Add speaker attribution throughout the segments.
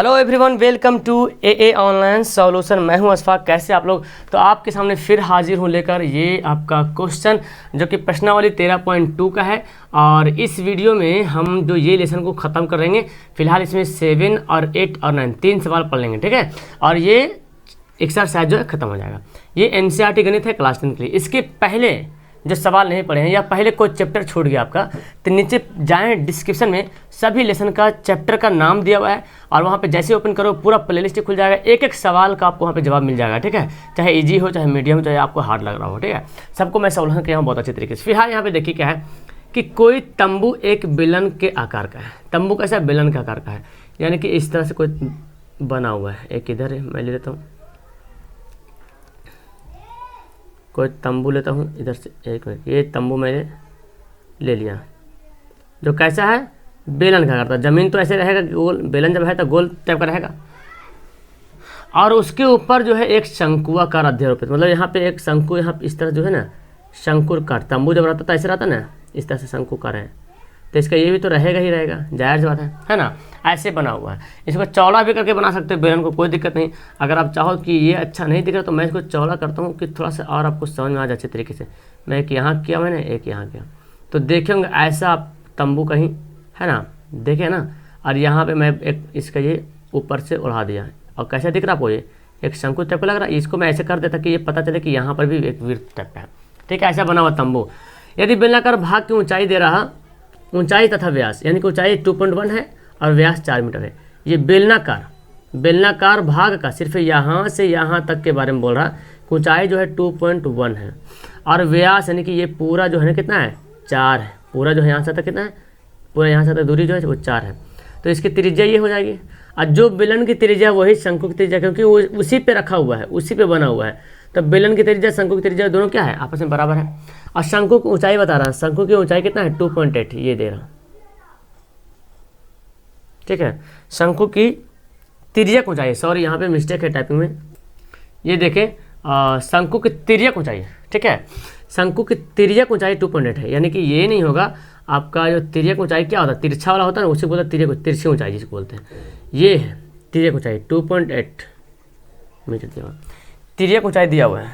Speaker 1: Hello everyone, welcome to a online solution. मैं हूं अशफाक। कैसे आप लोग? तो आपके सामने फिर हाजिर हूं लेकर ये आपका क्वेश्चन जो कि प्रश्नावली 13.2 का है। और इस वीडियो में हम जो ये लेसन को ख़त्म करेंगे। फिलहाल इसमें 7 और 8 और 9 3 सवाल पढ़ लेंगे, ठीक है। और ये एक्सरसाइज जो है ख़त्म हो जाएगा। ये एनसीईआरटी गणित है क्लास 10 के लिए। इसके पहले जो सवाल नहीं पढ़े हैं या पहले कोई चैप्टर छूट गया आपका, तो नीचे जाएं, डिस्क्रिप्शन में सभी लेसन का चैप्टर का नाम दिया हुआ है। और वहाँ पे जैसे ओपन करो पूरा प्लेलिस्ट खुल जाएगा। एक एक सवाल का आपको वहाँ पे जवाब मिल जाएगा, ठीक है। चाहे इजी हो, चाहे मीडियम हो, चाहे आपको हार्ड लग रहा हो, ठीक है। सबको मैं सॉल्यूशन किया हूँ बहुत अच्छे तरीके से। फिलहाल यहाँ पे देखिए क्या है कि कोई तंबू एक बेलन के आकार का है। तंबू कैसा है? बेलन के आकार का है, यानी कि इस तरह से कोई बना हुआ है। एक इधर है, मैं ले लेता हूँ कोई तंबू लेता हूँ इधर से। एक मिनट, ये तंबू मैंने ले लिया जो कैसा है? बेलन का करता है। ज़मीन तो ऐसे रहेगा गोल, बेलन जब है तो गोल टाइप का रहेगा। और उसके ऊपर जो है एक शंकुआकार अध्यारोपित, मतलब यहाँ पे एक शंकु, यहाँ इस तरह जो है ना शंकुकार। तंबू जब रहता था ऐसे रहता ना, इस तरह से शंकुकार है, तो इसका ये भी तो रहेगा ही रहेगा, जायज़ बात है ना। ऐसे बना हुआ है। इसको चौड़ा भी करके बना सकते हो बेलन को, कोई दिक्कत नहीं। अगर आप चाहो कि ये अच्छा नहीं दिख रहा तो मैं इसको चौड़ा करता हूँ कि थोड़ा सा और आपको समझ में आ जाए अच्छे तरीके से। मैं एक यहाँ किया, मैंने एक यहाँ किया, तो देखेंगे ऐसा आप तंबू कहीं है ना, देखे ना। और यहाँ पे मैं एक इसका ये ऊपर से उड़ा दिया, और कैसा दिख रहा आपको? ये एक शंकु टाइप का लग रहा है। इसको मैं ऐसे कर देता कि ये पता चले कि यहाँ पर भी एक वृत्त टाइप का है, ठीक है। ऐसा बना हुआ तंबू। यदि बेलनाकार भाग की ऊंचाई दे रहा, ऊंचाई तथा व्यास, यानी कि ऊंचाई 2.1 है और व्यास 4 मीटर है। ये बेलनाकार भाग का सिर्फ यहाँ से यहाँ तक के बारे में बोल रहा। ऊंचाई जो है 2.1 है और व्यास यानी कि ये पूरा जो है ना कितना है? 4 है। पूरा जो है यहाँ से तक कितना है? पूरा यहाँ से तक दूरी जो है वो 4 है। तो इसकी त्रिज्या ये हो जाएगी। और जो बेलन की त्रिज्या वही शंकु की त्रिज्या, क्योंकि वो उसी पे रखा हुआ है, उसी पे बना हुआ है। तो बेलन की त्रिज्या, शंकु की त्रिज्या दोनों क्या है? आपस में बराबर है। और शंकु की ऊंचाई बता रहा है। शंकु की ऊंचाई कितना है? 2.8 ये दे रहा, ठीक है। शंकु की तिर्यक ऊंचाई, सॉरी यहाँ पे मिस्टेक है टाइपिंग में। ये देखें, शंकु की तिर्यक ऊंचाई, ठीक है। शंकु की तिर्यक ऊंचाई 2.8 है, यानी कि ये नहीं होगा आपका। जो तिर्यक ऊंचाई क्या होता है? तिरछा वाला होता है ना, उसे बोलते हैं तिरछी ऊंचाई जिसको बोलते हैं। ये है तिर्यक ऊंचाई 2.8 मीटर दिया हुआ, तिर्यक ऊंचाई दिया हुआ है।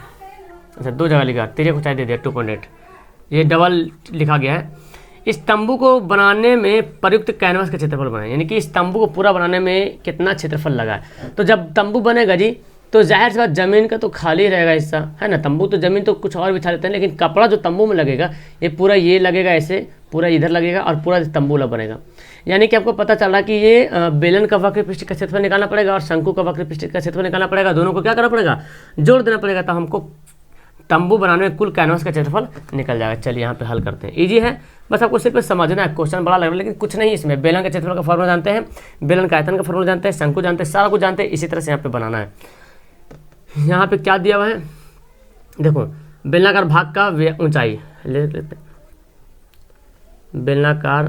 Speaker 1: अच्छा, दो जगह लिखा, तिर्यक ऊंचाई दे दिया 2.8, ये डबल लिखा गया है। इस तंबू को बनाने में प्रयुक्त कैनवास का क्षेत्रफल बनाए, यानी कि इस तंबू को पूरा बनाने में कितना क्षेत्रफल लगा है। तो जब तंबू बनेगा जी, तो जाहिर सी बात ज़मीन का तो खाली रहेगा हिस्सा, है ना। तंबू तो ज़मीन तो कुछ और बिछा देते हैं, लेकिन कपड़ा जो तंबू में लगेगा ये पूरा ये लगेगा, ऐसे पूरा इधर लगेगा और पूरा तंबू बनेगा। यानी कि आपको पता चल रहा कि ये बेलन का वक्र पृष्ठ का क्षेत्रफल निकालना पड़ेगा और शंकु का वक्र पृष्ठ का क्षेत्रफल निकालना पड़ेगा। दोनों को क्या करना पड़ेगा? जोड़ देना पड़ेगा, तो हमको तंबू बनाने में कुल कैनवास का क्षेत्रफल निकल जाएगा। चलिए यहाँ पे हल करते हैं। इजी है, बस आपको सिर्फ समझना है। क्वेश्चन बड़ा लग रहा है लेकिन कुछ नहीं इसमें। बेलन का क्षेत्रफल का फॉर्मूला जानते हैं, बेलन का आयतन का फॉर्मूला जानते हैं, शंकु जानते हैं, सारा कुछ जानते हैं। इसी तरह से यहाँ पे बनाना है। यहाँ पे क्या दिया हुआ है देखो, बेलनाकार भाग का ऊंचाई ले लेते हैं। बेलनाकार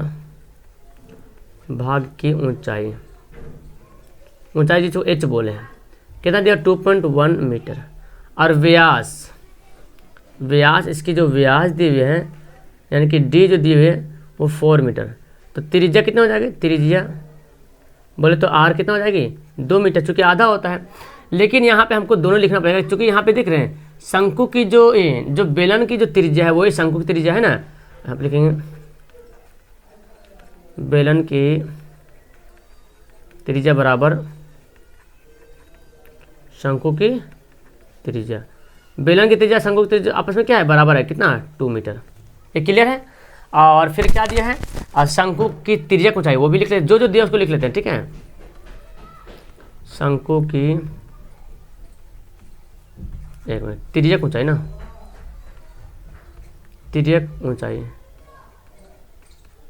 Speaker 1: भाग की ऊंचाई जिसको एच बोले हैं, कितना दिया? 2.1 मीटर। और व्यास इसकी जो व्यास दी हुई है, यानी कि डी जो दी हुई है वो 4 मीटर। तो त्रिज्या कितना हो जाएगी? त्रिज्या बोले तो आर कितना हो जाएगी? 2 मीटर, चूँकि आधा होता है। लेकिन यहाँ पे हमको दोनों लिखना पड़ेगा, क्योंकि यहाँ पे दिख रहे हैं शंकु की जो बेलन की जो त्रिज्या है वही शंकु की त्रिज्या है ना। यहाँ पे लिखेंगे बेलन की त्रिज्या बराबर शंकु की त्रिज्या। बेलन की त्रिज्या शंकु की त्रिज्या आपस में क्या है? बराबर है। कितना? 2 मीटर। ये क्लियर है। और फिर क्या दिया है? शंकु की तिर्यक ऊंचाई, वो भी लिख लेते, जो दिया उसको लिख लेते हैं, ठीक है। शंकु की एक मिनट, तिर्यक ऊंचाई ना, तिर्यक ऊंचाई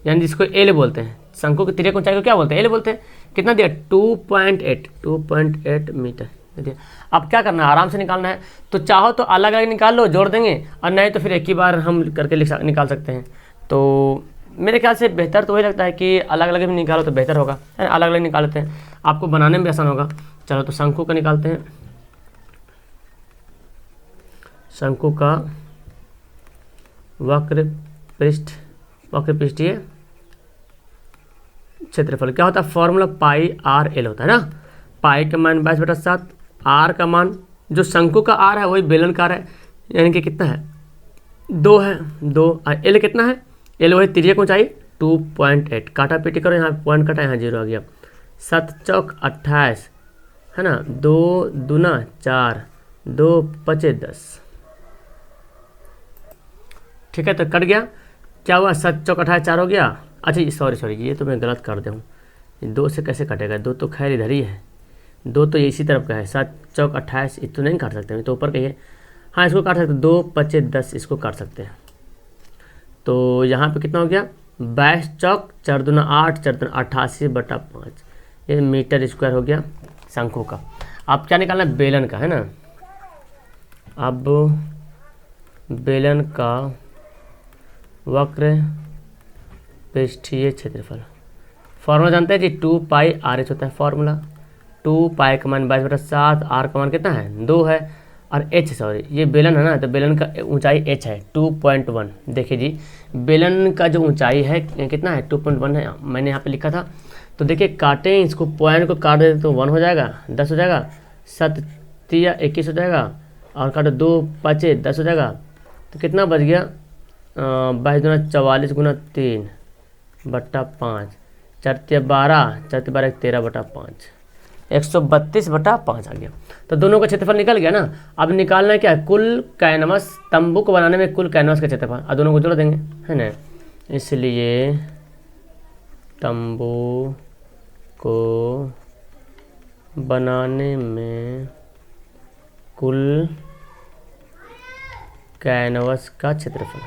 Speaker 1: यानी जिसको एल बोलते हैं। शंकु की तिर्यक ऊंचाई को क्या बोलते हैं? एल बोलते हैं। कितना दिया? 2.8 मीटर। अब क्या करना है? आराम से निकालना है। तो चाहो तो अलग अलग निकाल लो, जोड़ देंगे, और नहीं तो फिर एक ही बार हम करके निकाल सकते हैं। तो मेरे ख्याल से बेहतर तो वही लगता है कि अलग अलग भी निकालो तो बेहतर होगा, है। अलग अलग निकाल लेते हैं, आपको बनाने में भी आसान होगा। चलो तो शंकु का निकालते हैं। शंकु का वक्र पृष्ठीय क्षेत्रफल क्या होता है, फॉर्मूला पाई आर एल होता है ना। पाई का मान 22/7, आर का मान जो शंकु का आर है वही बेलन का आर है, यानी कि कितना है 2 है 2, और एल कितना है, एल वही त्रिज्या की ऊंचाई 2.8, काटा पीटी करो, यहाँ पॉइंट कटा, यहाँ 0 आ गया। 7 चौक 28 है ना, 2 दूना 4, 2 पचे 10, ठीक है। तो कट गया, क्या हुआ, 7 चौक 28 4 हो गया। अच्छा सॉरी ये तो मैं गलत कर दूँ, 2 से कैसे कटेगा, 2 तो खैर इधर ही है, 2 तो ये इसी तरफ का है। 7 चौक 28 तो नहीं काट सकते, तो ऊपर का है, हाँ इसको काट सकते, 2 पचे 10 इसको काट सकते हैं। तो यहाँ पे कितना हो गया, 22 चौक 4 दूना 8, 4 दूना 88/5, ये मीटर स्क्वायर हो गया शंकु का। अब क्या निकालना है, बेलन का, है ना। अब बेलन का वक्र पृष्ठीय क्षेत्रफल, फॉर्मूला जानते हैं जी, 2 पाई आर एच होता है फॉर्मूला। 2 पाई का मान 22/7, आर का मान कितना है 2 है, और एच सॉरी ये बेलन है ना, तो बेलन का ऊंचाई एच है 2.1। देखिए जी बेलन का जो ऊंचाई है कितना है 2.1 है, मैंने यहाँ पे लिखा था। तो देखिए काटें इसको, पॉइंट को काट देते तो 1 हो जाएगा, 10 हो जाएगा, 7 3 21 हो जाएगा, और काटो 2 5 10 हो जाएगा। तो कितना बच गया, 22 दूना 44 गुना 3/5, 4 12, 4 12 13/5, 132/5 आ गया। तो दोनों का क्षेत्रफल निकल गया ना। अब निकालना है क्या, कुल कैनवस, तंबू को बनाने में कुल कैनवस का क्षेत्रफल, और दोनों को जोड़ देंगे, है ना। इसलिए तंबू को बनाने में कुल कैनवस का क्षेत्रफल,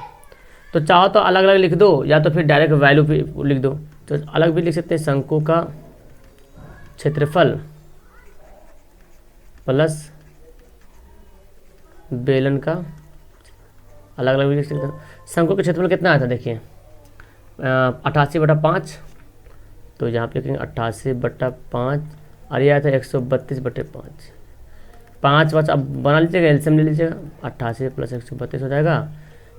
Speaker 1: तो चाहो तो अलग अलग लिख दो, या तो फिर डायरेक्ट वैल्यू पे लिख दो, तो अलग भी लिख सकते हैं, शंकु का क्षेत्रफल प्लस बेलन का, अलग अलग भी लिख सकते हैं। शंकु का क्षेत्रफल कितना आया था, देखिए 88/5, तो यहाँ पे लिखेंगे 88/5, और यह आया था 132/5, 5 अब बना लीजिएगा, एलसीएम ले लीजिएगा, 88 + 132 हो जाएगा।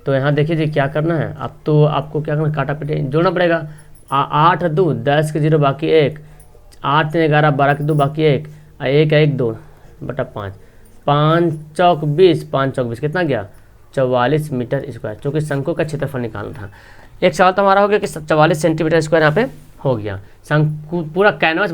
Speaker 1: तो यहाँ देखिए जी क्या करना है, अब तो आपको क्या करना, काटा पीटे जोड़ना पड़ेगा। 8 2 10 के 0 बाकी 1, 8 3 11 12 के 2 बाकी 1, 1 1 2/5, 5 चौक 20, 5 चौक 20 कितना गया 44 मीटर स्क्वायर, क्योंकि शंकु का क्षेत्रफल निकालना था। एक सवाल तो हमारा हो गया कि 44 सेंटीमीटर स्क्वायर यहाँ पे हो गया। शंकु पूरा कैनवस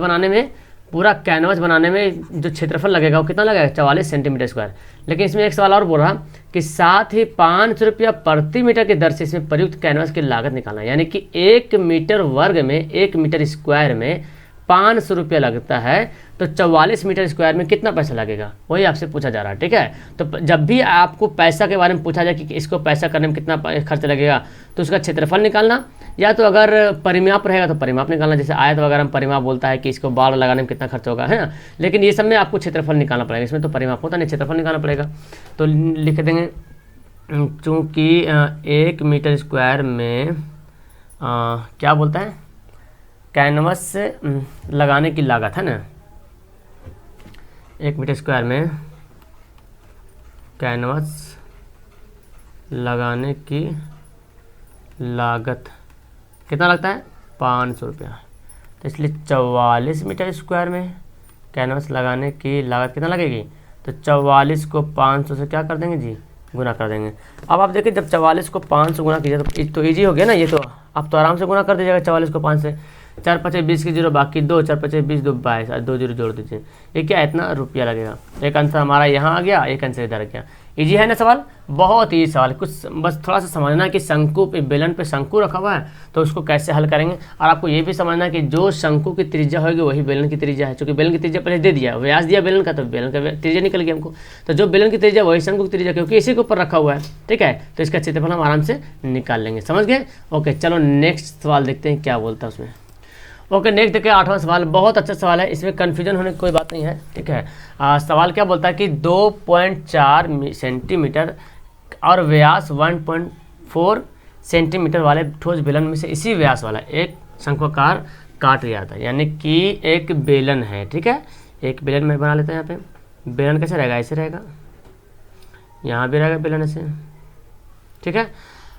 Speaker 1: बनाने में जो क्षेत्रफल लगेगा वो कितना लगेगा 44 सेंटीमीटर स्क्वायर। लेकिन इसमें एक सवाल और बोल रहा कि साथ ही 5 रुपया प्रति मीटर की दर से इसमें प्रयुक्त कैनवस की लागत निकालना है, यानी कि 1 मीटर वर्ग में 1 मीटर स्क्वायर में 500 रुपया लगता है, तो 44 मीटर स्क्वायर में कितना पैसा लगेगा वही आपसे पूछा जा रहा है, ठीक है। तो जब भी आपको पैसा के बारे में पूछा जाए कि इसको पैसा करने में कितना खर्च लगेगा, तो उसका क्षेत्रफल निकालना, या तो अगर परिमाप रहेगा तो परिमाप निकालना, जैसे आयत वगैरह में परिमाप बोलता है कि इसको बाड़ लगाने में कितना खर्च होगा, है ना। लेकिन ये सब में आपको क्षेत्रफल निकालना पड़ेगा, इसमें तो परिमाप होता नहीं, क्षेत्रफल निकालना पड़ेगा। तो लिख देंगे चूँकि 1 मीटर स्क्वायर में क्या बोलता है, कैनवस से लगाने की लागत है ना, 1 मीटर स्क्वायर में कैनवस लगाने की लागत कितना लगता है 500 रुपया। तो इसलिए 44 मीटर स्क्वायर में कैनवस लगाने की लागत कितना लगेगी, तो 44 को 500 से क्या कर देंगे जी, गुना कर देंगे। अब आप देखिए जब 44 को 500 गुना कीजिए तो ईजी हो गया ना, ये तो आप तो आराम से गुना कर दीजिएगा 44 को 5 से। 4 5 20 के 0 बाकी 2, 4 5 20 2 22 और 2 0 जोड़ दीजिए, ये क्या इतना रुपया लगेगा। एक आंसर हमारा यहाँ आ गया, एक आंसर इधर गया। इजी है ना सवाल, बहुत ही सवाल, कुछ बस थोड़ा सा समझना कि शंकु पे बेलन पे शंकु रखा हुआ है तो उसको कैसे हल करेंगे। और आपको ये भी समझना कि जो शंकु की त्रिज्या होगी वही बेलन की त्रिज्या है, क्योंकि बेलन की त्रिज्या पहले दे दिया, व्यास दिया बेलन का, तो बेलन का त्रिज्या निकल गया हमको। तो जो बेलन की त्रिज्या वही शंकु की त्रिज्या, क्योंकि इसी के ऊपर रखा हुआ है, ठीक है। तो इसका क्षेत्रफल हम आराम से निकाल लेंगे, समझ गए। ओके चलो नेक्स्ट सवाल देखते हैं क्या बोलता है उसमें। ओके नेक्स्ट देखिए 8वां सवाल, बहुत अच्छा सवाल है, इसमें कन्फ्यूजन होने की कोई बात नहीं है, ठीक है। सवाल क्या बोलता है कि 2.4 सेंटीमीटर और व्यास 1.4 सेंटीमीटर वाले ठोस बेलन में से इसी व्यास वाला एक शंक्वाकार काट लिया था, यानी कि एक बेलन है, ठीक है। एक बेलन में बना लेते हैं, यहाँ पे बेलन कैसे रहेगा, ऐसे रहेगा, यहाँ भी रहेगा बेलन ऐसे, ठीक है।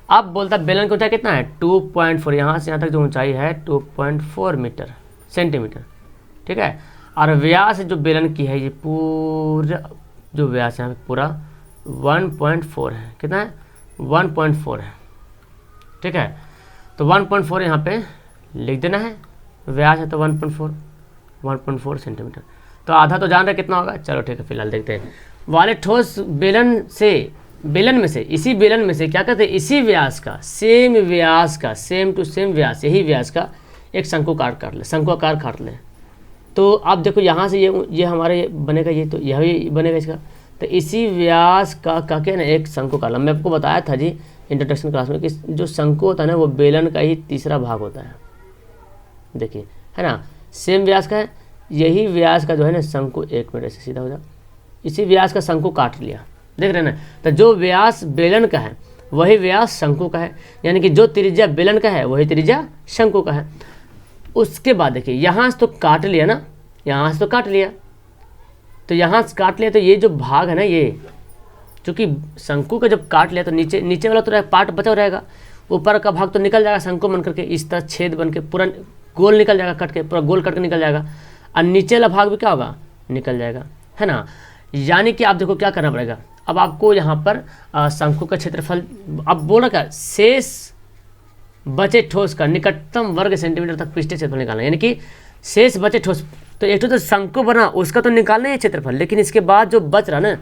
Speaker 1: अब बोलता है बेलन की ऊंचाई कितना है 2.4, यहाँ से यहाँ तक जो ऊंचाई है 2.4 मीटर सेंटीमीटर, ठीक है। और व्यास जो बेलन की है ये पूरा जो व्यास यहाँ पे पूरा 1.4 है, कितना है 1.4 है, ठीक है। तो 1.4 यहाँ पे लिख देना है, व्यास है तो 1.4 सेंटीमीटर। तो आधा तो जान रहे कितना होगा, चलो ठीक है फिलहाल देखते हैं। वाले ठोस बेलन में से इसी बेलन में से क्या कहते हैं, इसी व्यास का सेम टू सेम व्यास, यही व्यास का एक शंकुआकार काट ले। तो अब देखो यहाँ से ये हमारे बनेगा, ये तो यह भी बनेगा इसका। तो इसी व्यास का क्या ना एक शंकुआकार, मैं आपको बताया था जी इंट्रोडक्शन क्लास में कि जो शंकु होता है ना वो बेलन का ही तीसरा भाग होता है, देखिए है ना, सेम व्यास का है, यही व्यास का जो है ना शंकु, एक मिनट से सीधा हो जाए, इसी व्यास का शंकु काट लिया, देख रहे हैं ना। तो जो व्यास बेलन का है वही व्यास शंकु का है, यानी कि जो त्रिज्या बेलन का है वही त्रिज्या शंकु का है। उसके बाद देखिए यहाँ से तो काट लिया ना, यहाँ से तो काट लिया, तो यहाँ से काट लिया, तो ये जो भाग है ना ये चूँकि शंकु का जब काट लिया तो नीचे वाला तो पार्ट बचा रहेगा, ऊपर का भाग तो निकल जाएगा शंकु बन करके, इस तरह छेद बन के पूरा गोल निकल जाएगा, कट के पूरा गोल कट के निकल जाएगा, और नीचे वाला भाग भी क्या होगा, निकल जाएगा, है ना। यानी कि आप देखो क्या करना पड़ेगा, अब आपको यहाँ पर शंकु का क्षेत्रफल, अब बोला क्या, शेष बचे ठोस का निकटतम वर्ग सेंटीमीटर तक पृष्ठीय क्षेत्रफल निकालना, यानी कि शेष बचे ठोस, तो एक तो शंकु बना उसका तो निकालना है क्षेत्रफल, लेकिन इसके बाद जो बच रहा ना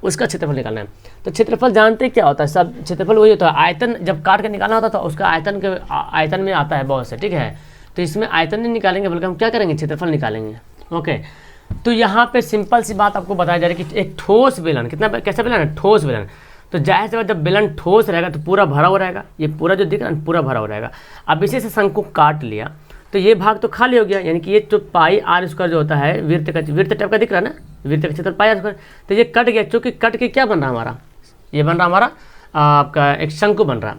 Speaker 1: उसका क्षेत्रफल निकालना है। तो क्षेत्रफल जानते क्या होता है, सब क्षेत्रफल वही होता है, आयतन जब काट के निकालना होता था उसका आयतन में आता है बहुत से, ठीक है। तो इसमें आयतन नहीं निकालेंगे बल्कि हम क्या करेंगे, क्षेत्रफल निकालेंगे, ओके। तो यहाँ पे सिंपल सी बात आपको बताया जा रही है कि एक ठोस बेलन, कितना कैसा बेलन है, ठोस बेलन। तो जाहिर सी बात जब बेलन ठोस रहेगा तो पूरा भरा हो रहेगा, ये पूरा जो दिख रहा है पूरा भरा हो रहेगा। अब इसी से शंकु काट लिया तो ये भाग तो खाली हो गया, यानी कि ये जो पाई आर स्क्वायर जो होता है वृत्त टाइप का दिख रहा है ना, वृत्त का क्षेत्रफल पाई आर स्क्वायर, तो ये कट गया, क्योंकि कट के क्या बन रहा हमारा, ये बन रहा हमारा आपका एक शंकु बन रहा।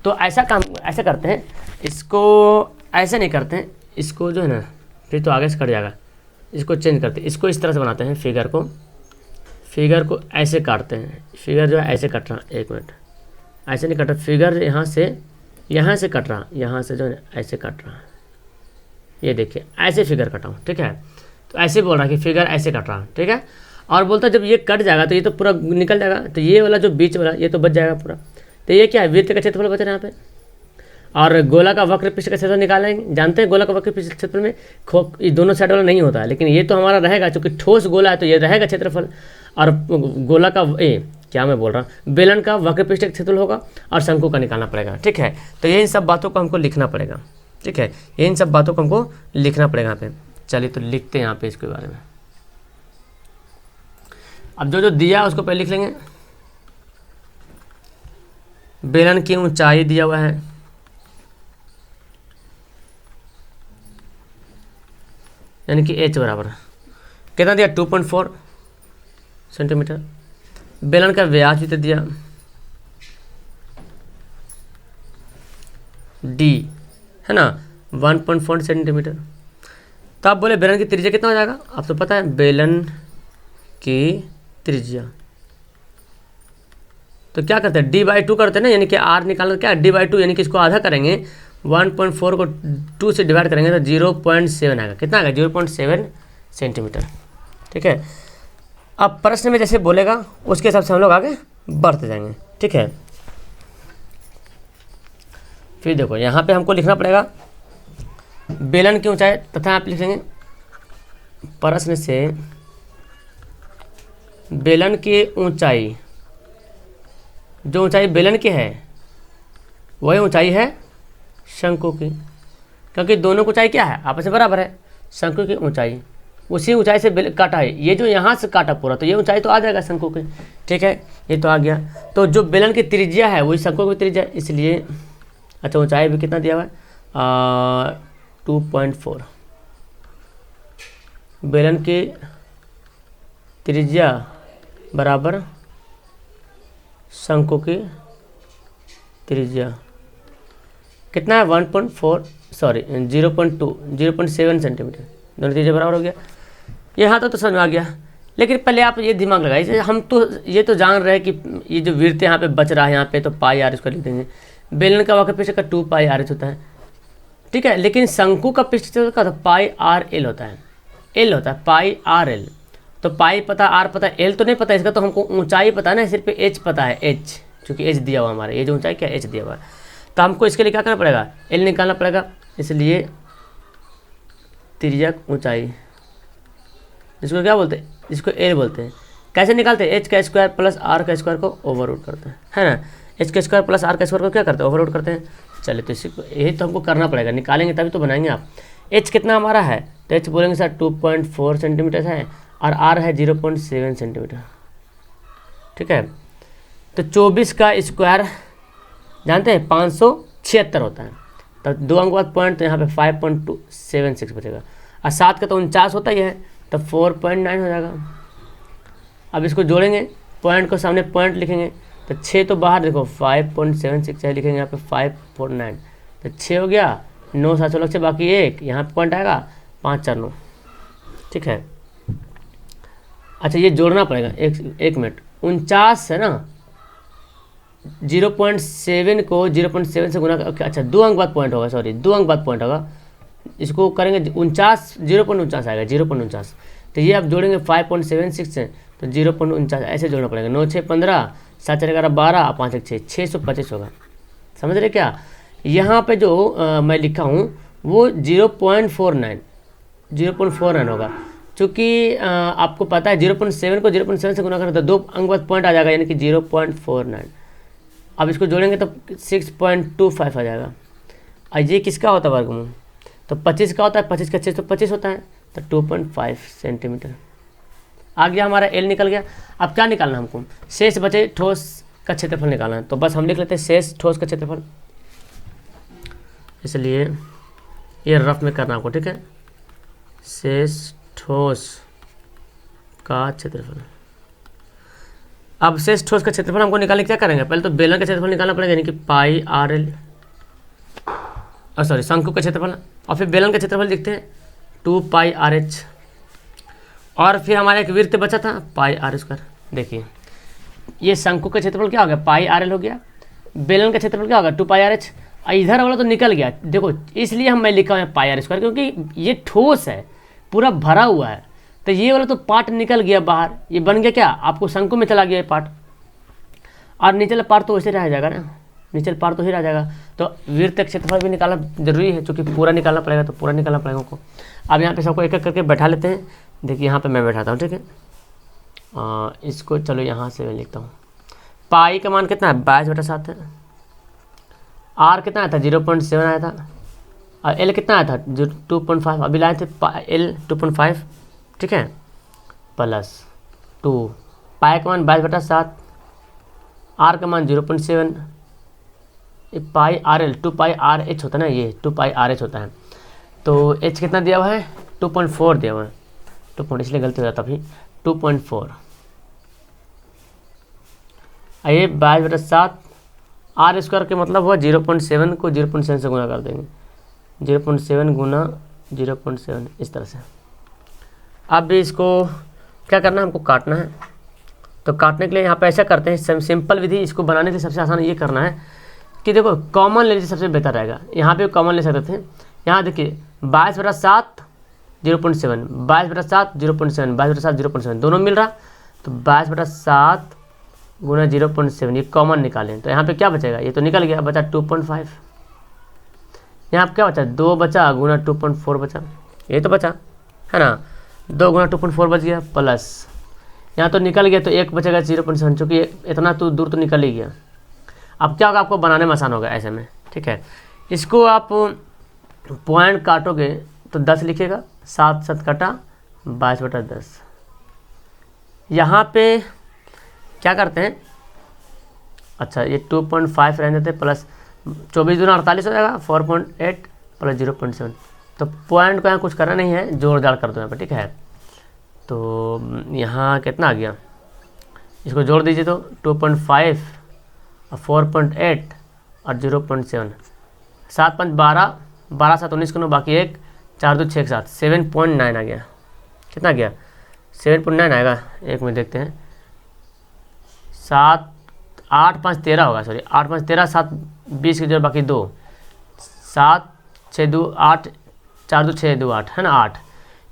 Speaker 1: तो ऐसा काम ऐसे करते हैं, इसको ऐसे नहीं करते हैं, इसको जो है ना फिर तो आगे से कट जाएगा, इसको चेंज करते हैं, इसको इस तरह से बनाते हैं, फिगर को ऐसे काटते हैं, फिगर जो है ऐसे कट रहा, एक मिनट ऐसे नहीं कट रहा, फिगर यहाँ से कट रहा, यहाँ से जो है ऐसे कट रहा, ये देखिए ऐसे फिगर कटा हूँ, ठीक है। तो ऐसे बोल रहा है कि फिगर ऐसे कट रहा, ठीक है। और बोलता जब ये कट जाएगा तो ये तो पूरा निकल जाएगा, तो ये वाला जो बीच वाला ये तो बच जाएगा पूरा। तो ये क्या है, वृत्त का क्षेत्रफल बच रहा है यहाँ पे, और गोला का वक्र पृष्ठ का क्षेत्रफल निकालेंगे। जानते हैं गोला का वक्र पृष्ठ क्षेत्रफल में ये दोनों साइड वाला नहीं होता है, लेकिन ये तो हमारा रहेगा, चूँकि ठोस गोला है तो ये रहेगा क्षेत्रफल, और गोला का क्या मैं बोल रहा हूँ, बेलन का वक्र पृष्ठ का क्षेत्रफल होगा और शंकु का निकालना पड़ेगा, ठीक है। तो ये इन सब बातों को हमको लिखना पड़ेगा, ठीक है, ये इन सब बातों को हमको लिखना पड़ेगा यहाँ पे। चलिए तो लिखते हैं यहाँ पे इसके बारे में। अब जो दिया उसको पहले लिख लेंगे। बेलन की ऊंचाई दिया हुआ है, यानी कि h बराबर कितना दिया 2.4 सेंटीमीटर। बेलन का व्यास भी तो दिया d है ना 1.4 सेंटीमीटर। तो आप बोले बेलन की त्रिज्या कितना हो जाएगा, आप तो पता है बेलन की त्रिज्या तो क्या करते हैं d/2 करते हैं ना, यानी कि r निकालना क्या d/2, यानी कि इसको आधा करेंगे 1.4 को 2 से डिवाइड करेंगे तो 0.7 आएगा, कितना आएगा 0.7 सेंटीमीटर, ठीक है। अब प्रश्न में जैसे बोलेगा उसके हिसाब से हम लोग आगे बढ़ते जाएंगे, ठीक है। फिर देखो यहाँ पे हमको लिखना पड़ेगा बेलन की ऊंचाई, तथा आप लिखेंगे प्रश्न से बेलन की ऊंचाई, जो ऊंचाई बेलन की है वही ऊंचाई है शंकु की, क्योंकि दोनों की ऊंचाई क्या है आपस में बराबर है, शंकु की ऊंचाई उसी ऊंचाई से काटा है, ये जो यहाँ से काटा पूरा तो ये ऊंचाई तो आ जाएगा शंकु की, ठीक है, ये तो आ गया। तो जो बेलन की त्रिज्या है वही शंकु की त्रिज्या, इसलिए अच्छा ऊंचाई भी कितना दिया हुआ है 2.4, बेलन की त्रिज्या बराबर शंकु की त्रिज्या कितना है 0.7 सेंटीमीटर, दोनों त्रिज्या बराबर हो गया। यहाँ तो समझ में आ गया, लेकिन पहले आप ये दिमाग लगाइए, हम तो ये तो जान रहे हैं कि ये जो वृत्त यहाँ पे बच रहा है यहाँ पे तो पाई आर इसको लिख देंगे, बेलन का वक्र पृष्ठ का 2 पाई आर एच होता है, ठीक है। लेकिन शंकु का पृष्ठ क्षेत्रफल का तो पाई आर एल होता है, एल होता है पाई आर एल। तो पाई पता, आर पता, एल तो नहीं पता इसका, तो हमको ऊंचाई पता है ना, सिर्फ एच पता है, एच, चूँकि एच दिया हुआ हमारे, ये जो ऊंचाई क्या एच दिया हुआ है, तो हमको इसके लिए क्या करना पड़ेगा, एल निकालना पड़ेगा। इसलिए तिर्यक ऊंचाई, जिसको क्या बोलते हैं, जिसको एल बोलते हैं, कैसे निकालते हैं, एच का स्क्वायर प्लस आर का स्क्वायर को ओवर रूट करते हैं, है ना। एच का स्क्वायर प्लस आर का स्क्वायर को क्या करते हैं, ओवर रूट करते हैं। चलिए तो इसी को, यही तो हमको करना पड़ेगा, निकालेंगे तभी तो बनाएंगे आप। एच कितना हमारा है, तो एच बोलेंगे सर 2.4 सेंटीमीटर है, और आर है 0.7 सेंटीमीटर, ठीक है। तो 24 का स्क्वायर जानते हैं 576 होता है, तो 2 अंक बाद पॉइंट, तो यहाँ पे 5.276 बचेगा, और 7 का तो 49 होता ही है, तो 4.9 हो जाएगा। अब इसको जोड़ेंगे, पॉइंट को सामने पॉइंट लिखेंगे, तो 6 तो बाहर देखो 5.76 है, लिखेंगे यहाँ पे 5.9, तो 6 हो गया, 9 7 16 से बाकी 1, यहाँ पे पॉइंट आएगा 5 4 9, ठीक है। अच्छा ये जोड़ना पड़ेगा, एक मिनट, 49 है ना, 0.7 को 0.7 से गुना कर, अच्छा 2 अंक बाद पॉइंट होगा, सॉरी 2 अंक बाद पॉइंट होगा, इसको करेंगे 49, 0.49 आएगा, 0.49, तो ये आप जोड़ेंगे 5.76 से, तो 0.49 ऐसे जोड़ना पड़ेगा। 9 6 15, 7 4 11 12, 5 1 6, 625 होगा, समझ रहे क्या। यहाँ पे जो मैं लिखा हूँ वो 0.49 होगा, चूँकि आपको पता है 0.7 को 0.7 से गुना करें तो 2 अंक बाद पॉइंट आ जाएगा, यानी कि 0.49। अब इसको जोड़ेंगे तो 6.25 आ जाएगा। और ये किसका होता है वर्गमूल, तो 25 का होता है, 25 का 6 तो 25 होता है, तो 2.5 सेंटीमीटर आ गया, हमारा एल निकल गया। अब क्या निकालना हमको, शेष बचे ठोस का क्षेत्रफल निकालना है, तो बस हम लिख लेते हैं शेष ठोस का क्षेत्रफल, इसलिए ये रफ में करना आपको, ठीक है। शेष ठोस का क्षेत्रफल, अब शेष ठोस का क्षेत्रफल हमको निकालने क्या करेंगे, पहले तो बेलन का क्षेत्रफल निकालना पड़ेगा, यानी कि पाई आर एल, और सॉरी शंकु का क्षेत्रफल, और फिर बेलन का क्षेत्रफल लिखते हैं 2 पाई आर एच, और फिर हमारा एक वृत्त बचा था पाई आर स्क्वायर। देखिए ये शंकु का क्षेत्रफल क्या हो गया, पाई आर एल हो गया, बेलन का क्षेत्रफल क्या होगा 2 पाई आर एच, इधर वाला तो निकल गया, देखो इसलिए मैं लिखा हुआ है पाई आर स्क्वायर, क्योंकि ये ठोस है, पूरा भरा हुआ है, तो ये वाला तो पार्ट निकल गया बाहर, ये बन गया क्या, आपको शंकु में चला गया ये पार्ट, और निचला पार्ट तो वैसे रह जाएगा ना, निचल पार्ट तो ही रह जाएगा। तो वृत्त का क्षेत्रफल भी निकालना जरूरी है, क्योंकि पूरा निकालना पड़ेगा, तो पूरा निकालना पड़ेगा हमको। अब यहाँ पे सबको एक एक करके बैठा लेते हैं। देखिए यहाँ पे मैं बैठाता हूँ, ठीक है। इसको चलो यहाँ से मैं लिखता हूँ, पाई का मान कितना है 22/7 है, आर कितना आया था 0.7 आया था, और एल कितना आया था जो 2.5 अभी लाए थे, एल 2.5, ठीक है, प्लस 2, पाई का मान 22/7, आर का मान 0.7, पाई आर एल 2 पाई आर एच होता है ना, ये 2 पाई आर एच होता है, तो एच कितना दिया हुआ है 2.4 दिया हुआ है, 2 इसलिए गलती हो जाता अभी 2.4, ये 22/7, आर स्क्वायर के मतलब हुआ 0.7 को 0.7 से गुना कर देंगे, 0.7 गुना 0.7 इस तरह से। अब भी इसको क्या करना है, हमको काटना है, तो काटने के लिए यहाँ पे ऐसा करते हैं, सिंपल विधि, इसको बनाने के लिए सबसे आसान ये करना है कि देखो कॉमन ले लीजिए, सबसे बेहतर रहेगा, यहाँ पे कॉमन ले सकते थे। यहाँ देखिए 22/7 0.7, 22/7 0.7, 22/7 0.7 दोनों मिल रहा, तो 22/7 गुना 0.7 ये कॉमन निकालें, तो यहाँ पे क्या बचेगा, ये तो निकल गया, बचा 2.5, यहाँ पे क्या बचा 2 बचा गुना 2.4 बचा, ये तो बचा है ना, 2 गुना 2.4 बच गया, प्लस यहाँ तो निकल गया, तो 1 बचेगा 0.7, चूँकि इतना तो दूर तो निकल ही गया। अब क्या होगा, आपको बनाने में आसान होगा ऐसे में, ठीक है। इसको आप पॉइंट काटोगे तो 10 लिखेगा, 7 7 कटा 22/10। यहाँ पे क्या करते हैं, अच्छा ये 2.5 रहने देते, प्लस 24 दूना 48 हो जाएगा, 4.8 प्लस 0.7, तो पॉइंट को यहाँ कुछ करना नहीं है, जोड़ जाड़ कर दो यहाँ पे, ठीक है। तो यहाँ कितना आ गया, इसको जोड़ दीजिए तो 2.5 और 4.8 और 0.7, 7 5 12, 12 7 19 को 9 बाकी 1, 4 2 6 7, 7.9 आ गया, कितना गया 7.9 आएगा, एक मिनट देखते हैं, 7 8 5 13 होगा, सॉरी 8 5 13, 7 20 की जगह बाकी 2, 7 6 2 8, 4 2 6 2 8 है ना 8,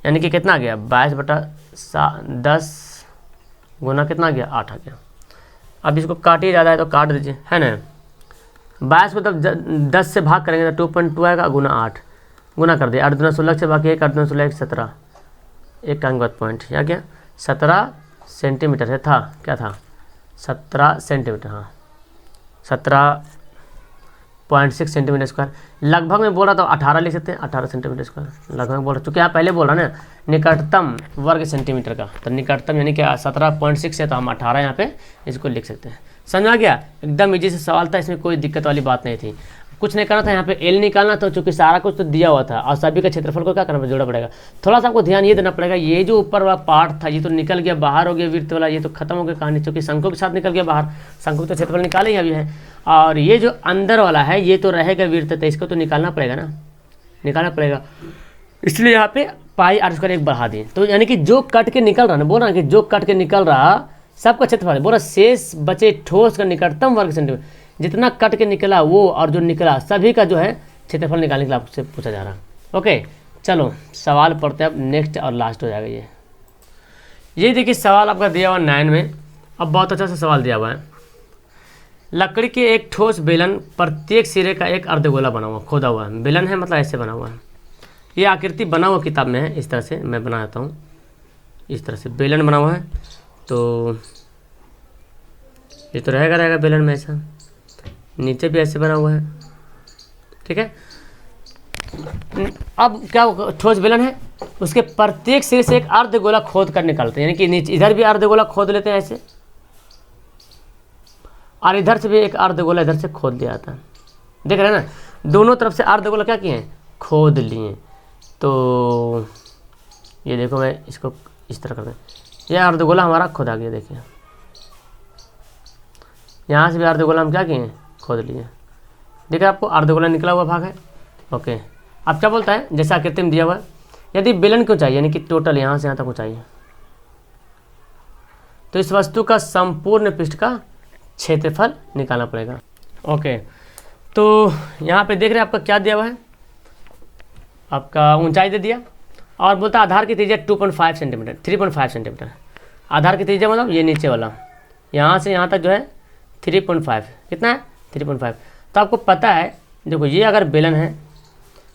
Speaker 1: यानी कि कितना आ गया 22/10 गुना कितना गया 8 आ गया। अब इसको काटिए, ज़्यादा है तो काट दीजिए, है ना। 22 को तब 10 से भाग करेंगे तो 2.2 आएगा, गुना 8 गुना कर दिया, 8 दूना 16 से बाकी 1, 8 दूना 16 17, एक का बाद पॉइंट आ गया 17 सेंटीमीटर है, था क्या था 17 सेंटीमीटर, हाँ 17.6 सेंटीमीटर स्क्वायर। लगभग में बोल रहा तो 18 लिख सकते हैं, 18 सेंटीमीटर स्क्वायर लगभग बोल रहा, चूँकि यहाँ पहले बोल रहा ना निकटतम वर्ग सेंटीमीटर का, तो निकटतम यानी कि 17.6 है, तो हम 18 यहाँ पे इसको लिख सकते हैं। समझ आ गया, एकदम इजी से सवाल था, इसमें कोई दिक्कत वाली बात नहीं थी। कुछ नहीं करना था, यहाँ पे एल निकालना था, चूँकि सारा कुछ तो दिया हुआ था और सभी का क्षेत्रफल को क्या करना जोड़ना पड़ेगा। थोड़ा सा आपको ध्यान ये देना पड़ेगा, ये जो ऊपर वाला पार्ट था ये तो निकल गया बाहर हो गया, वृत्त वाला ये तो खत्म हो गया कहानी, चूँकि शंकु के साथ निकल गया बाहर, शंकु तो क्षेत्रफल निकाले ही अभी है, और ये जो अंदर वाला है ये तो रहेगा वृत्त, तो इसको तो निकालना पड़ेगा ना, निकालना पड़ेगा, इसलिए यहाँ पे पाई r स्क्वायर 1 बढ़ा दिए। तो यानी कि जो कट के निकल रहा ना, बोल रहा कि जो कट के निकल रहा सबका क्षेत्रफल, बोला शेष बचे ठोस का निकटतम वर्ग सेंटीमीटर, जितना कट के निकला वो और जो निकला सभी का जो है क्षेत्रफल निकालने के लिए आपसे पूछा जा रहा है। ओके चलो सवाल पढ़ते हैं अब, नेक्स्ट और लास्ट हो जाएगा ये देखिए सवाल आपका दिया हुआ 9 में। अब बहुत अच्छा सा सवाल दिया हुआ है, लकड़ी के एक ठोस बेलन प्रत्येक सिरे का एक अर्धगोला बना हुआ खोदा हुआ है, बेलन है मतलब ऐसे बना हुआ है, ये आकृति बना हुआ किताब में है, इस तरह से मैं बना देता हूँ, इस तरह से बेलन बना हुआ है, तो ये तो रहेगा बेलन में ऐसा, नीचे भी ऐसे बना हुआ है, ठीक है। अब क्या ठोस बेलन है, उसके प्रत्येक सिरे से एक अर्धगोला खोद कर निकालते हैं, यानी कि नीचे इधर भी अर्धगोला खोद लेते हैं ऐसे, और इधर से भी एक अर्धगोला इधर से खोद लिया जाता है, देख रहे हैं ना, दोनों तरफ से अर्धगोला क्या किए हैं खोद लिए। तो ये देखो मैं इसको इस तरह कर दें, यह अर्धगोला हमारा खोदा गया, देखिए यहाँ से भी अर्धगोला हम क्या किए हैं खोद लिए, देखिए आपको अर्धगोला निकला हुआ भाग है। ओके अब क्या बोलता है, जैसा आकृति में दिया हुआ है, यदि बेलन क्यों चाहिए यानी कि टोटल यहाँ से यहाँ तक को चाहिए, तो इस वस्तु का संपूर्ण पृष्ठ का क्षेत्रफल निकालना पड़ेगा। ओके तो यहाँ पे देख रहे हैं आपका क्या दिया हुआ है, आपका ऊंचाई दे दिया और बोलता है आधार की त्रिज्या 2.5 सेंटीमीटर 3.5 सेंटीमीटर, आधार की त्रिज्या मतलब ये नीचे वाला यहाँ से यहाँ तक जो है 3.5, कितना है 3.5। तो आपको पता है देखो ये अगर बेलन है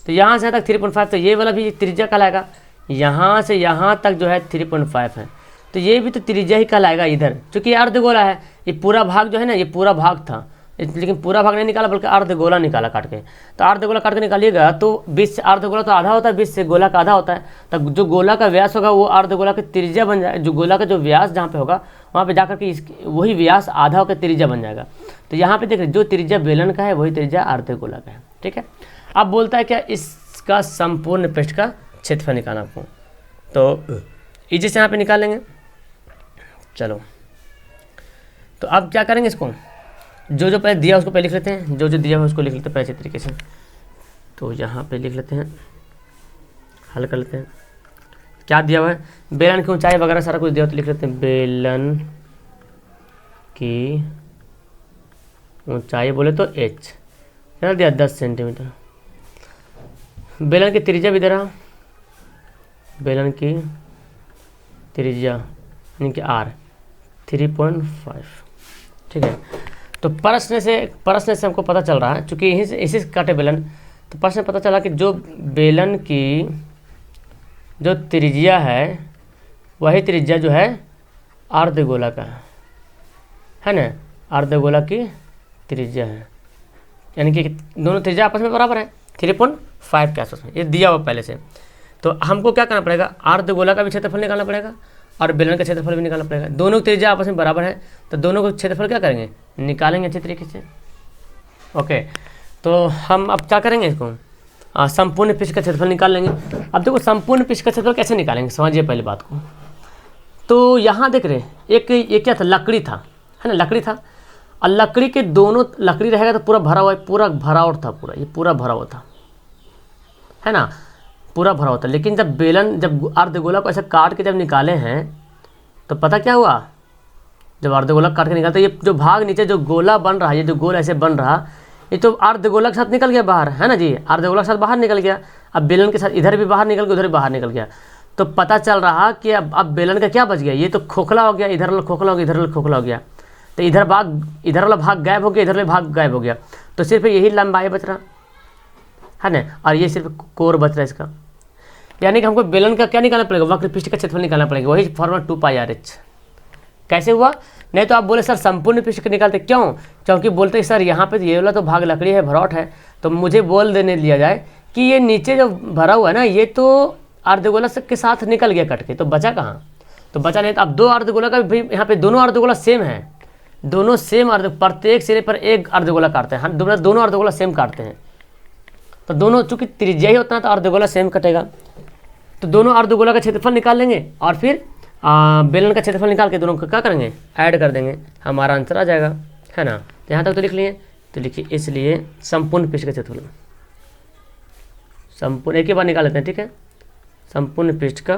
Speaker 1: तो यहाँ से यहाँ तक 3.5, तो ये वाला भी त्रिज्या कहलाएगा, यहाँ से यहाँ तक जो है 3.5 है, तो ये भी तो त्रिज्या ही कहलाएगा इधर, क्योंकि ये अर्धगोला है, ये पूरा भाग जो है ना ये पूरा भाग था, लेकिन पूरा भाग नहीं निकाला बल्कि अर्धगोला निकाला काट के, तो अर्धगोला काट के निकालिएगा तो 20 से अर्धगोला तो आधा होता है, 20 से गोला का आधा होता है, तो जो गोला का व्यास होगा वो अर्धगोला की त्रिज्या बन जाए, जो गोला का जो व्यास जहाँ पे होगा वहाँ पे जाकर के वही व्यास आधा होकर त्रिज्या बन जाएगा। तो यहाँ पे देखिए जो त्रिज्या बेलन का है वही त्रिज्या अर्धगोला का है, ठीक है। अब बोलता है क्या इसका संपूर्ण पृष्ठ का क्षेत्रफल निकालना आपको, तो इजी से यहाँ पे निकाल लेंगे। चलो तो अब क्या करेंगे, इसको जो जो पहले दिया उसको पहले लिख लेते हैं, जो जो दिया है उसको लिख लेते हैं पहले तरीके से। तो यहाँ पे लिख लेते हैं, हल कर लेते हैं क्या दिया हुआ है, बेलन की ऊंचाई वगैरह सारा कुछ दिया हो तो लिख लेते हैं, बेलन की ऊंचाई बोले तो h क्या दिया 10 सेंटीमीटर, बेलन की त्रिज्या भी दे रहा, बेलन की त्रिज्या यानी कि r 3.5, ठीक है। तो प्रश्न से हमको पता चल रहा है, चूँकि यहीं से इसी से काटे बेलन, तो प्रश्न में पता चला कि जो बेलन की जो त्रिज्या है वही त्रिज्या जो है अर्धगोला का है ना, अर्धगोला की त्रिज्या है, यानी कि दोनों त्रिज्या आपस में बराबर है 3.5 के आसपास में, ये दिया हुआ पहले से। तो हमको क्या करना पड़ेगा, अर्धगोला का भी क्षेत्रफल निकालना पड़ेगा और बेलन का क्षेत्रफल भी निकालना पड़ेगा, दोनों त्रिज्या आपस में बराबर है, तो दोनों को क्षेत्रफल क्या करेंगे निकालेंगे अच्छे तरीके से। ओके तो हम अब क्या करेंगे, इसको संपूर्ण पृष्ठ का क्षेत्रफल निकाल लेंगे। अब देखो संपूर्ण पृष्ठ का क्षेत्रफल कैसे निकालेंगे, समझिए पहले बात को। तो यहाँ देख रहे एक ये क्या था, लकड़ी था है ना, लकड़ी था, और लकड़ी के दोनों लकड़ी रहेगा तो पूरा भरा हुआ है, पूरा भरावट था, पूरा ये पूरा भरा हुआ था है ना, पूरा भरा होता है। लेकिन जब बेलन जब अर्धगोला को ऐसे काट के जब निकाले हैं तो पता क्या हुआ, जब अर्धगोलक काट के निकालते ये जो भाग नीचे जो गोला बन रहा है, ये जो गोल ऐसे बन रहा, ये तो अर्धगोलक के साथ निकल गया बाहर, है ना जी, अर्धगोलक के साथ बाहर निकल गया। अब बेलन के साथ इधर भी बाहर निकल गया, उधर भी बाहर निकल गया। तो पता चल रहा कि अब बेलन का क्या बच गया, ये तो खोखला हो गया, इधर वाला खोखला हो गया, इधर वाला खोखला हो गया। तो इधर वाला भाग गायब हो गया, इधर वाला भाग गायब हो गया। तो सिर्फ यही लंबाई बच रहा है ना, और ये सिर्फ कोर बच रहा है इसका। यानी कि हमको बेलन का क्या निकालना पड़ेगा, वक्र पृष्ठ का क्षेत्रफल निकालना पड़ेगा। वही फॉर्मूला 2πr/h। कैसे हुआ? नहीं तो आप बोले सर संपूर्ण पृष्ठ का निकालते, क्यों? क्योंकि बोलते सर यहाँ पे ये वाला तो भाग लकड़ी है, भरौट है, तो मुझे बोल देने दिया जाए कि ये नीचे जो भरा हुआ है ना, ये तो अर्धगोलक के साथ निकल गया कट के, तो बचा कहाँ? तो बचा नहीं। तो अब दो अर्धगोला का भी यहाँ पे दोनों अर्धगोला सेम है, दोनों सेम प्रत्येक सिरे पर एक अर्धगोला काटते हैं, दोनों अर्धगोला सेम काटते हैं। तो दोनों चूंकि त्रिज्या ही होता है तो अर्धगोला सेम कटेगा। तो दोनों अर्धगोला का क्षेत्रफल निकाल लेंगे और फिर बेलन का क्षेत्रफल निकाल के दोनों को क्या करेंगे, ऐड कर देंगे, हमारा आंसर आ जाएगा, है ना। तो यहाँ तक तो लिख लिए। तो लिखिए इसलिए संपूर्ण पृष्ठ का क्षेत्रफल, संपूर्ण एक ही बार निकाल लेते हैं, ठीक है। संपूर्ण पृष्ठ का,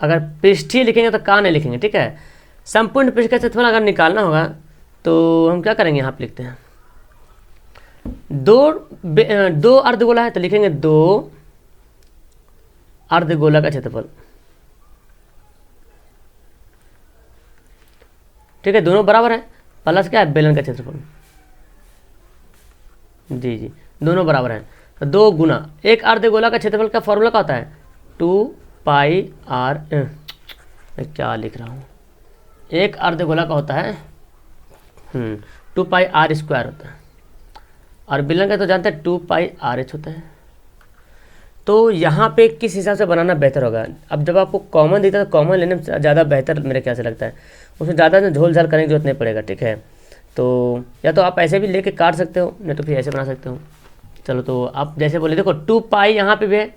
Speaker 1: अगर पृष्ठीय लिखेंगे तो का नहीं लिखेंगे, ठीक है। संपूर्ण पृष्ठ का क्षेत्रफल अगर निकालना होगा तो हम क्या करेंगे, यहाँ पे लिखते हैं दो अर्धगोला है तो लिखेंगे 2 अर्धगोला का क्षेत्रफल, ठीक है। दोनों बराबर है, प्लस क्या है, बेलन का क्षेत्रफल, जी दोनों बराबर हैं। तो 2 गुना एक अर्धगोला का क्षेत्रफल का फॉर्मूला क्या होता है, 2πr, मैं क्या लिख रहा हूँ, एक अर्धगोला का होता है 2πr² होता है, और बेलन का तो जानते हैं 2πrh होता है। तो यहाँ पे किस हिसाब से बनाना बेहतर होगा, अब जब आपको कॉमन दिखता है तो कॉमन लेने में ज़्यादा बेहतर मेरे ख्याल से लगता है, उसमें ज़्यादा झोल झाल करने की जरूरत नहीं पड़ेगा, ठीक है। तो या तो आप ऐसे भी लेके काट सकते हो, नहीं तो फिर ऐसे बना सकते हो। चलो तो आप जैसे बोले, देखो 2π यहाँ पे भी है,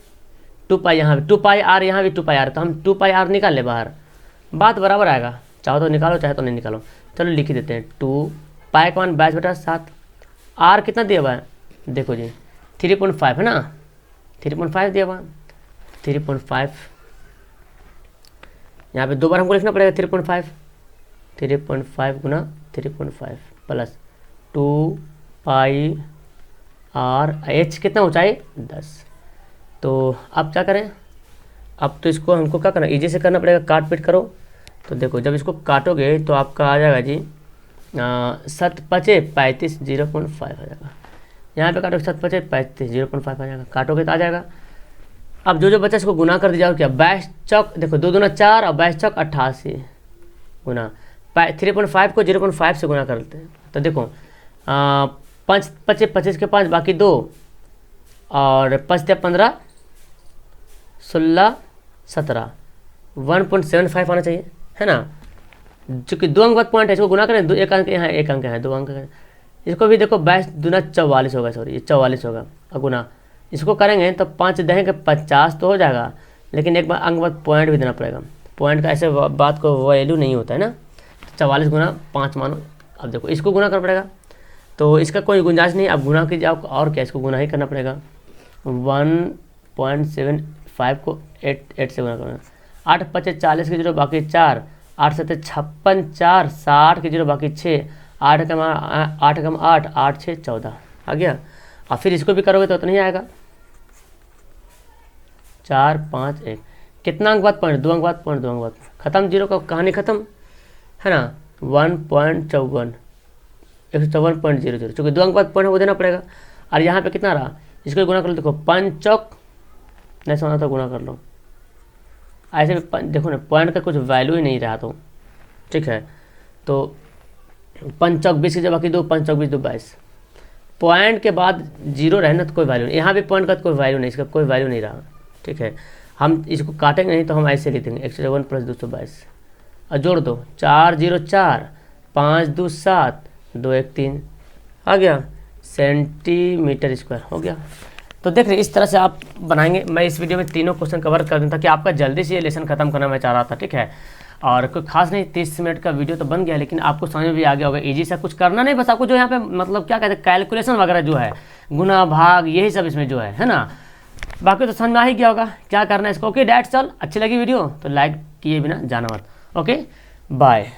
Speaker 1: 2π यहाँ पे, 2πr यहाँ भी 2πr, तो हम 2πr निकाल ले बाहर, बात बराबर आएगा, चाहो तो निकालो चाहे तो नहीं निकालो। चलो लिख ही देते हैं, 2π का मान 22/7, r कितना दिया हुआ है, देखो जी 3.5 है ना, 3.5 दिया हुआ, 3.5 यहाँ पे 2 बार हमको लिखना पड़ेगा, 3.5 गुना 3.5 प्लस 2πr h कितना ऊंचाई 10। तो अब क्या करें, अब तो इसको हमको क्या करना, इजी से करना पड़ेगा, काट पीट करो। तो देखो जब इसको काटोगे तो आपका आ जाएगा जी 7×5 35 0.5 आ जाएगा। यहाँ पे काटोगे 7×5 35 0.5 आ जाएगा, काटोगे तो आ जाएगा। अब जो बचा इसको गुना कर दिया, क्या 22 चौक, देखो 2 दूना 4 और 22 चौक 88 गुना 3.5 को 0.5 से गुना कर लेते हैं। तो देखो 5×5 के 5 बाकी 2 और 5×15 16 17 1.75 आना चाहिए, है ना। चूँकि 2 अंक बाद पॉइंट है, इसको गुना करें, 1 अंक यहाँ 1 अंक है, 2 अंक है, इसको भी देखो 22 दूना 44 होगा, सॉरी ये 44 होगा, और गुना इसको करेंगे तो 5 दहें के 50 तो हो जाएगा, लेकिन एक बार अंक बाद पॉइंट भी देना पड़ेगा, पॉइंट का ऐसे बात को वैल्यू नहीं होता है ना। 44 गुना 5 मानो, अब देखो इसको गुना करना पड़ेगा, तो इसका कोई गुंजाइश नहीं, अब गुना कीजिए आप, और क्या इसको गुना ही करना पड़ेगा। 1.75 को 8 से गुना करना, 8×5 40 की 0 बाकी 4, 8×7 56 4, 60 की 0 बाकी 6, 8 कम 8 8 6 14 आ गया। और फिर इसको भी करोगे तो उतना ही आएगा, 4 5 1 कितना अंक बाद पॉइंट, 2 अंक बाद पॉइंट, 2 अंक बाद खत्म, 0 का कहानी खत्म, है ना। 1.54 154.00, चूँकि 2 अंक बाद पॉइंट वो देना पड़ेगा। और यहाँ पे कितना रहा, इसको गुना कर लो, देखो 5 चौक नहीं समझा तो गुना कर लो, ऐसे भी देखो ना पॉइंट का कुछ वैल्यू ही नहीं रहा, तो ठीक है। तो 5 चौक 20 की जगह बाकी 2, 5 चौक 20 2 22, पॉइंट के बाद 0 रहना तो कोई वैल्यू नहीं, यहाँ भी पॉइंट का कोई वैल्यू नहीं, इसका कोई वैल्यू नहीं रहा, ठीक है। हम इसको काटेंगे नहीं तो हम ऐसे लिख देंगे 151 + 222 और जोड़ दो, 4 0 4 5 2 7 2 1 3 आ गया, सेंटीमीटर स्क्वायर हो गया। तो देख रहे इस तरह से आप बनाएंगे। मैं इस वीडियो में तीनों क्वेश्चन कवर कर दूँ ताकि आपका जल्दी से ये लेसन खत्म करना मैं चाह रहा था, ठीक है। और कोई खास नहीं, 30 मिनट का वीडियो तो बन गया, लेकिन आपको समझ में भी आ गया होगा, इजी सा कुछ करना नहीं, बस आपको जो यहाँ पे मतलब क्या कहते हैं कैलकुलेशन वगैरह जो है, गुना भाग यही सब इसमें जो है ना, बाकी तो समझ में आ ही गया होगा क्या करना है इसको। Okay that's all. अच्छी लगी वीडियो तो लाइक किए बिना जाना मत। Okay bye.